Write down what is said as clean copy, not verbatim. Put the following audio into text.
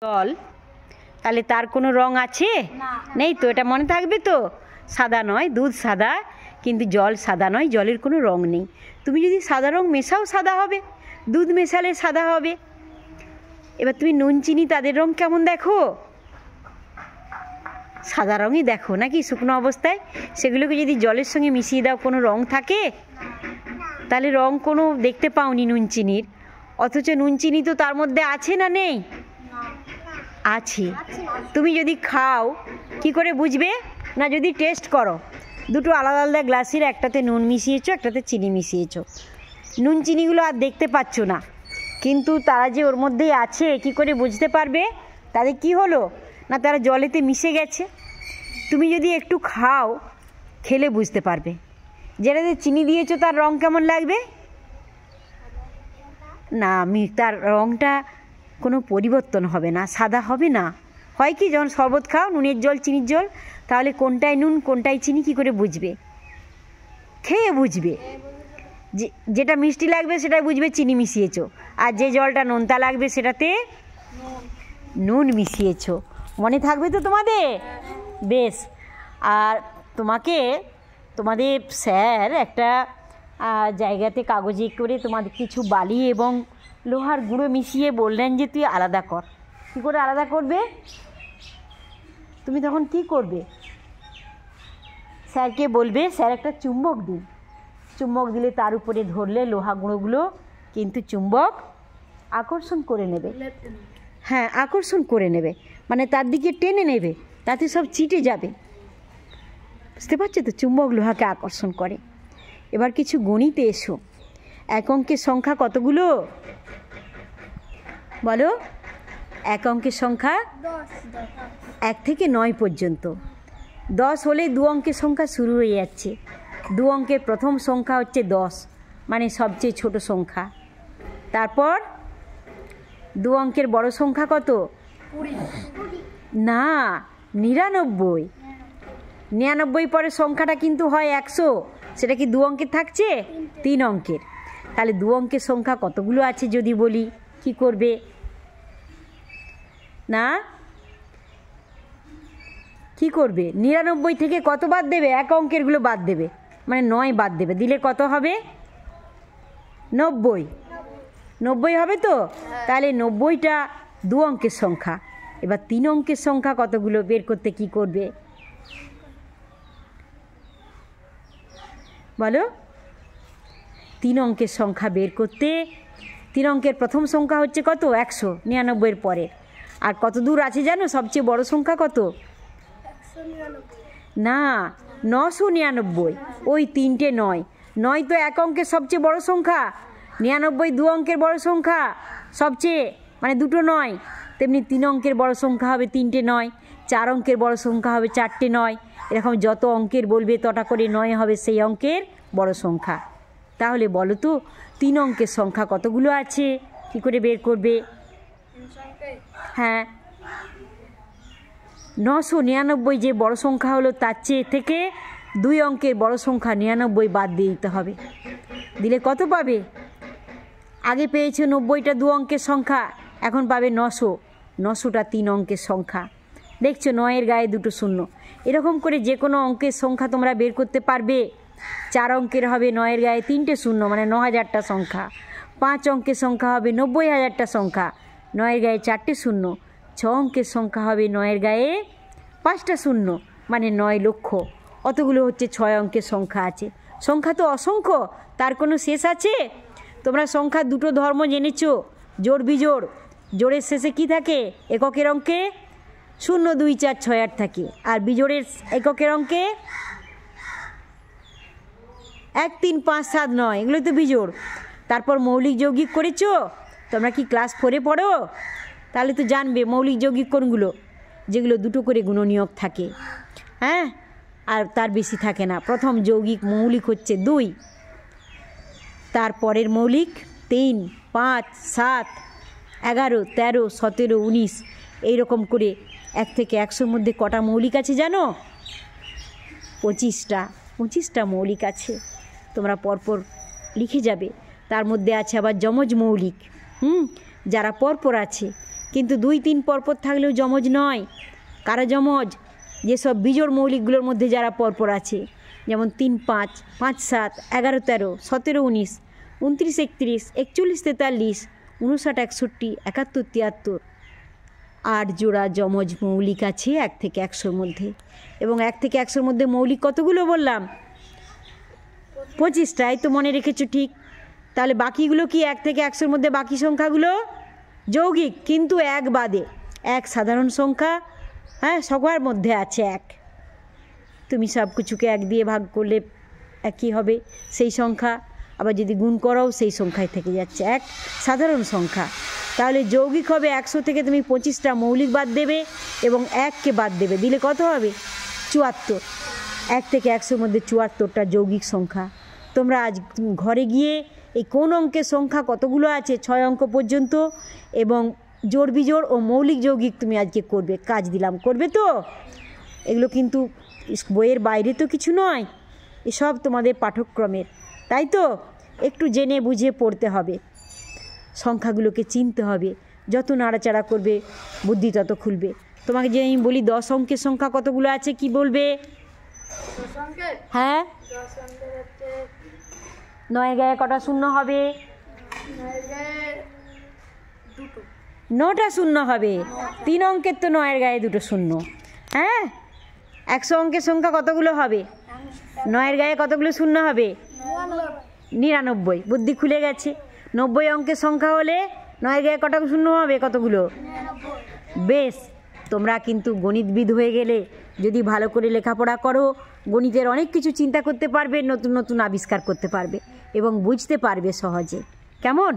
জল, তাহলে তার কোনো রং আছে? নেই তো, এটা মনে থাকবে তো। সাদা নয়, দুধ সাদা, কিন্তু জল সাদা নয়, জলের কোনো রং নেই। তুমি যদি সাদা রং মেশাও সাদা হবে, দুধ মেশালে সাদা হবে। এবার তুমি নুন চিনি তাদের রং কেমন দেখো? সাদা রঙই দেখো নাকি শুকনো অবস্থায়। সেগুলোকে যদি জলের সঙ্গে মিশিয়ে দাও, কোনো রং থাকে? তাহলে রং কোনো দেখতে পাওনি নুন চিনির। অথচ নুন চিনি তো তার মধ্যে আছে না নেই? আছে। তুমি যদি খাও কি করে বুঝবে? না যদি টেস্ট করো, দুটো আলাদা আলাদা গ্লাসের, একটাতে নুন মিশিয়েছো, একটাতে চিনি মিশিয়েছো। নুন চিনিগুলো আর দেখতে পাচ্ছ না, কিন্তু তারা যে ওর মধ্যেই আছে কি করে বুঝতে পারবে? তাদের কি হলো না, তারা জলেতে মিশে গেছে। তুমি যদি একটু খাও, খেলে বুঝতে পারবে। যেটাতে চিনি দিয়েছো তার রং কেমন লাগবে? না, তার রংটা কোনো পরিবর্তন হবে না, সাদা হবে না। হয় কি, যখন শরবত খাও নুনের জল চিনির জল, তাহলে কোনটায় নুন কোনটায় চিনি কি করে বুঝবে? খেয়ে বুঝবে। যেটা মিষ্টি লাগবে সেটাই বুঝবে চিনি মিশিয়েছো, আর যে জলটা নোনতা লাগবে সেটাতে নুন মিশিয়েছো। মনে থাকবে তো তোমাদের? বেশ। আর তোমাদের স্যার একটা জায়গাতে কাগজে করে তোমাদের কিছু বালি এবং লোহার গুঁড়ো মিশিয়ে বললেন যে তুই আলাদা কর। কী করে আলাদা করবে? তুমি তখন কি করবে? স্যারকে বলবে স্যার একটা চুম্বক দিন। চুম্বক দিলে তার উপরে ধরলে লোহা গুঁড়োগুলো কিন্তু চুম্বক আকর্ষণ করে নেবে। হ্যাঁ, আকর্ষণ করে নেবে, মানে তার দিকে টেনে নেবে, তাতে সব চিটে যাবে। বুঝতে পারছো তো? চুম্বক লোহাকে আকর্ষণ করে। এবার কিছু গণিতে এসো। এক অঙ্কের সংখ্যা কতগুলো বলো? এক অঙ্কের সংখ্যা 1 থেকে 9 পর্যন্ত। 10 হলে 2 অঙ্কের সংখ্যা শুরু হয়ে যাচ্ছে। 2 অঙ্কের প্রথম সংখ্যা হচ্ছে 10, মানে সবচেয়ে ছোট সংখ্যা। তারপর 2 অঙ্কের বড় সংখ্যা কত? না, 99। 99 পরের সংখ্যাটা কিন্তু হয় 100। সেটা কি 2 অঙ্কের থাকছে? 3 অঙ্কের। তাহলে 2 অঙ্কের সংখ্যা কতগুলো আছে যদি বলি, কি করবে? না, কি করবে? 99 থেকে কত বাদ দেবে? 1 অঙ্কেরগুলো বাদ দেবে, মানে 9 বাদ দেবে। দিলে কত হবে? 90। 90 হবে তো? তাহলে 90টা 2 অঙ্কের সংখ্যা। এবার 3 অঙ্কের সংখ্যা কতগুলো বের করতে কি করবে বলো? 3 অঙ্কের সংখ্যা বের করতে 3 অঙ্কের প্রথম সংখ্যা হচ্ছে কত? 100, 99 পরে। আর কত দূর আছে জানো? সবচেয়ে বড় সংখ্যা কত? না, 999। ওই 3টে 9। 9 তো 1 অঙ্কের সবচেয়ে বড় সংখ্যা। 99 2 অঙ্কের বড় সংখ্যা সবচেয়ে, মানে দুটো 9। তেমনি 3 অঙ্কের বড় সংখ্যা হবে 3টে 9, 4 অঙ্কের বড় সংখ্যা হবে 4টে 9। এরকম যত অঙ্কের বলবে তটা করে 9 হবে সেই অঙ্কের বড় সংখ্যা। তাহলে বলো তো 3 অঙ্কের সংখ্যা কতগুলো আছে? কি করে বের করবে? হ্যাঁ, 999 যে বড় সংখ্যা হলো তার চেয়ে থেকে 2 অঙ্কের বড় সংখ্যা 99 বাদ দিয়ে দিতে হবে। দিলে কত পাবে? আগে পেয়েছো 90টা 2 অঙ্কের সংখ্যা, এখন পাবে 900। 900টা 3 অঙ্কের সংখ্যা। দেখছো 9-এর গায়ে দুটো শূন্য। এরকম করে যে কোনো অঙ্কের সংখ্যা তোমরা বের করতে পারবে। 4 অঙ্কের হবে 9-এর গায়ে 3টে শূন্য, মানে 9000টা সংখ্যা। 5 অঙ্কের সংখ্যা হবে 90000টা সংখ্যা, 9-এর গায়ে 4টে শূন্য। 6 অঙ্কের সংখ্যা হবে 9-এর গায়ে 5টা শূন্য, মানে 9 লক্ষ। অতগুলো হচ্ছে 6 অঙ্কের সংখ্যা আছে। সংখ্যা তো অসংখ্য, তার কোনো শেষ আছে? তোমরা সংখ্যা দুটো ধর্ম জেনেছো, জোড় বিজোড়। জোড়ের শেষে কি থাকে? এককের অঙ্কে 0 2 4 6 8 থাকে, আর বিজোড়ের এককের অঙ্কে 1 3 5 7 9, এগুলো তো বিজোড়। তারপর মৌলিক যৌগিক করেছো? তোমরা কি ক্লাস 4-এ পড়ো? তাহলে তো জানবে মৌলিক যৌগিক কোনগুলো, যেগুলো দুটো করে গুণনীয়ক থাকে। হ্যাঁ, আর তার বেশি থাকে না। প্রথম যৌগিক মৌলিক হচ্ছে 2, তারপরের মৌলিক 3 5 7 11 13 17 19, এইরকম করে 1 থেকে 100-র মধ্যে কটা মৌলিক আছে জানো? 25টা মৌলিক আছে। তোমরা পরপর লিখে যাবে। তার মধ্যে আছে আবার যমজ মৌলিক, যারা পরপর আছে। কিন্তু 2, 3 পরপর থাকলেও যমজ নয়। কারা যমজ? যেসব বিজোড় মৌলিকগুলোর মধ্যে যারা পরপর আছে, যেমন 3, 5, 5, 7, 11, 13, 17, 19, 29, 31, 41, 43, 59, 61, 71, 73। 8 জোড়া যমজ মৌলিক আছে 1 থেকে 100-র মধ্যে। এবং 1 থেকে 100-র মধ্যে মৌলিক কতগুলো বললাম? 25টাই তো মনে রেখেছো ঠিক। তাহলে বাকিগুলো কি 1 থেকে 100-র মধ্যে বাকি সংখ্যাগুলো যৌগিক, কিন্তু 1 বাদে। 1 সাধারণ সংখ্যা, হ্যাঁ, সবার মধ্যে আছে 1। তুমি সব কিছুকে 1 দিয়ে ভাগ করলে একই হবে সেই সংখ্যা, আবার যদি গুণ করাও সেই সংখ্যায় থেকে যাচ্ছে 1 সাধারণ সংখ্যা। তাহলে যৌগিক হবে 100 থেকে তুমি 25টা মৌলিক বাদ দেবে এবং 1কে বাদ দেবে, দিলে কত হবে? 74। 1 থেকে 100-র মধ্যে 74টা যৌগিক সংখ্যা। তোমরা আজ ঘরে গিয়ে এই কোন অঙ্কের সংখ্যা কতগুলো আছে 6 অঙ্ক পর্যন্ত এবং জোড় বিজোড় ও মৌলিক যৌগিক তুমি আজকে করবে, কাজ দিলাম, করবে তো? এগুলো কিন্তু বইয়ের বাইরে তো কিছু নয়, এসব তোমাদের পাঠ্যক্রমের, তাই তো? একটু জেনে বুঝে পড়তে হবে, সংখ্যাগুলোকে চিনতে হবে। যত নাড়াচাড়া করবে বুদ্ধি তত খুলবে। তোমাকে যে আমি বলি 10 অঙ্কের সংখ্যা কতগুলো আছে, কি বলবে? হ্যাঁ, 9-এর গায়ে কটা শূন্য হবে? 9টা শূন্য হবে। 3 অঙ্কের তো 9-এর গায়ে 2টো শূন্য। হ্যাঁ, 100 অঙ্কের সংখ্যা কতগুলো হবে? 9-এর গায়ে কতগুলো শূন্য হবে? 99। বুদ্ধি খুলে গেছে। 90 অঙ্কের সংখ্যা হলে 9-এর গায়ে কটা শূন্য হবে? কতগুলো? বেশ, তোমরা কিন্তু গণিতবিদ হয়ে গেলে যদি ভালো করে লেখাপড়া করো, গণিতের অনেক কিছু চিন্তা করতে পারবে, নতুন নতুন আবিষ্কার করতে পারবে এবং বুঝতে পারবে সহজে। কেমন?